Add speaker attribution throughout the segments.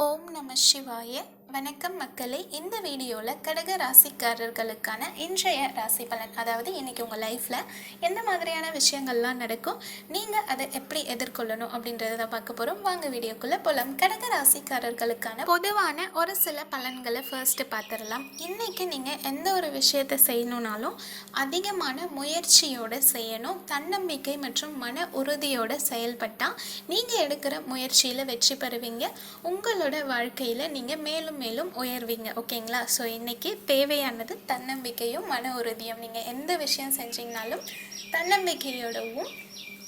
Speaker 1: ஓம் நம சிவாய. வணக்கம் மக்களே. இந்த வீடியோவில் கடக ராசிக்காரர்களுக்கான இன்றைய ராசி பலன், அதாவது இன்றைக்கி உங்கள் லைஃப்பில் எந்த மாதிரியான விஷயங்கள்லாம் நடக்கும், நீங்கள் அதை எப்படி எதிர்கொள்ளணும் அப்படின்றத தான் பார்க்க போகிறோம். வாங்க வீடியோக்குள்ளே போகலாம். கடக ராசிக்காரர்களுக்கான பொதுவான ஒரு சில பலன்களை ஃபர்ஸ்ட்டு பார்த்துடலாம். இன்றைக்கி நீங்கள் எந்த ஒரு விஷயத்தை செய்யணுன்னாலும் அதிகமான முயற்சியோடு செய்யணும். தன்னம்பிக்கை மற்றும் மன உறுதியோடு செயல்பட்டால் நீங்கள் எடுக்கிற முயற்சியில் வெற்றி பெறுவீங்க. உங்களோட வாழ்க்கையில் நீங்கள் மேலும் மேலும் உயர்வீங்க. ஓகேங்களா? ஸோ இன்றைக்கி தேவையானது தன்னம்பிக்கையும் மன உறுதியும். நீங்கள் எந்த விஷயம் செஞ்சீங்கனாலும் தன்னம்பிக்கையோடவும்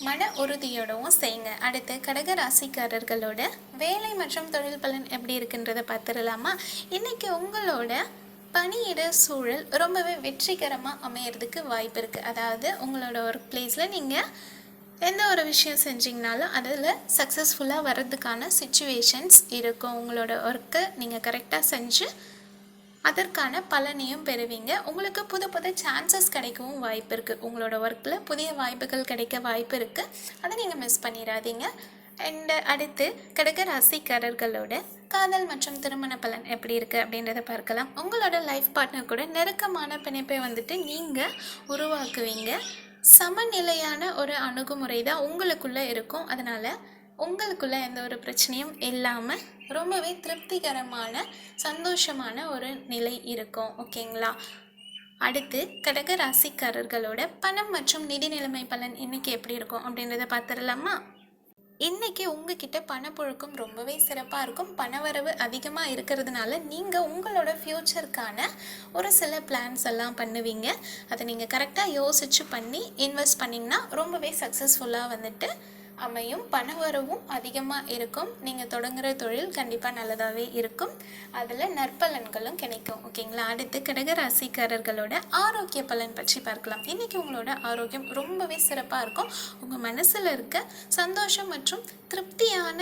Speaker 1: மன உறுதியோடவும் செய்யுங்க. அடுத்து கடக ராசிக்காரர்களோட வேலை மற்றும் தொழில் பலன் எப்படி இருக்குன்றதை பார்த்துடலாமா? இன்றைக்கி உங்களோட பணியிட சூழல் ரொம்பவே வெற்றிகரமாக அமையறதுக்கு வாய்ப்பு இருக்குது. அதாவது உங்களோட ஒர்க் பிளேஸில் நீங்கள் எந்த ஒரு விஷயம் செஞ்சிங்கனாலும் அதில் சக்ஸஸ்ஃபுல்லாக வர்றதுக்கான சிச்சுவேஷன்ஸ் இருக்கும். உங்களோட ஒர்க்கை நீங்கள் கரெக்டாக செஞ்சு அதற்கான பலனையும் பெறுவீங்க. உங்களுக்கு புது புது சான்சஸ் கிடைக்கவும் வாய்ப்பு இருக்குது. உங்களோட ஒர்க்கில் புதிய வாய்ப்புகள் கிடைக்க வாய்ப்பு இருக்குது. அதை நீங்கள் மிஸ் பண்ணிடாதீங்க. அண்டு அடுத்து கடக ராசிக்காரர்களோட காதல் மற்றும் திருமண பலன் எப்படி இருக்குது அப்படின்றத பார்க்கலாம். உங்களோட லைஃப் பார்ட்னர் கூட நெருக்கமான பிணைப்பை நீங்கள் உருவாக்குவீங்க. சமநிலையான ஒரு அணுகுமுறை தான் உங்களுக்குள்ளே இருக்கும். அதனால் உங்களுக்குள்ளே எந்த ஒரு பிரச்சனையும் இல்லாமல் ரொம்பவே திருப்திகரமான சந்தோஷமான ஒரு நிலை இருக்கும். ஓகேங்களா? அடுத்து கடக ராசிக்காரர்களோட பணம் மற்றும் நிதி நிலைமை பலன் இன்றைக்கி எப்படி இருக்கும் அப்படின்றத பார்த்துடலாமா? இன்றைக்கி உங்ககிட்ட பணப்புழக்கம் ரொம்பவே சிறப்பாக இருக்கும். பணவரவு அதிகமாக இருக்கிறதுனால நீங்கள் உங்களோட ஃப்யூச்சருக்கான ஒரு சில பிளான்ஸ் எல்லாம் பண்ணுவீங்க. அதை நீங்கள் கரெக்டாக யோசித்து பண்ணி இன்வெஸ்ட் பண்ணிங்கன்னா ரொம்பவே சக்ஸஸ்ஃபுல்லாக அமையும். பணவரவும் அதிகமாக இருக்கும். நீங்கள் தொடங்குகிற தொழில் கண்டிப்பாக நல்லதாகவே இருக்கும். அதில் நற்பலன்களும் கிடைக்கும். ஓகேங்களா? அடுத்து கடக ராசிக்காரர்களோட ஆரோக்கிய பலன் பற்றி பார்க்கலாம். இன்றைக்கி உங்களோட ஆரோக்கியம் ரொம்பவே சிறப்பாக இருக்கும். உங்கள் மனசில் இருக்க சந்தோஷம் மற்றும் திருப்தியான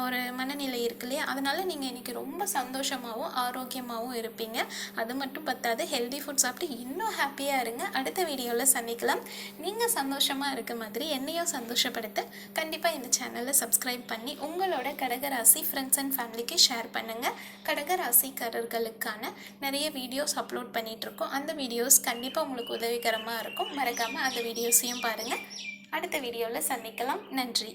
Speaker 1: ஒரு மனநிலை இருக்கு இல்லையா, அதனால் நீங்கள் இன்றைக்கி ரொம்ப சந்தோஷமாகவும் ஆரோக்கியமாகவும் இருப்பீங்க. அது மட்டும் பத்தாது, ஹெல்தி ஃபுட் சாப்பிட்டு இன்னும் ஹாப்பியாக இருங்க. அடுத்த வீடியோவில் சந்திக்கலாம். நீங்கள் சந்தோஷமாக இருக்க மாதிரி என்னையும் சந்தோஷப்படுத்த கண்டிப்பாக இந்த சேனலை சப்ஸ்கிரைப் பண்ணி உங்களோட கடகராசி ஃப்ரெண்ட்ஸ் அண்ட் ஃபேமிலிக்கு ஷேர் பண்ணுங்கள். கடகராசிக்காரர்களுக்கான நிறைய வீடியோஸ் அப்லோட் பண்ணிகிட்ருக்கோம். அந்த வீடியோஸ் கண்டிப்பாக உங்களுக்கு உதவிகரமாக இருக்கும். மறக்காமல் அந்த வீடியோஸையும் பாருங்கள். அடுத்த வீடியோவில் சந்திக்கலாம். நன்றி.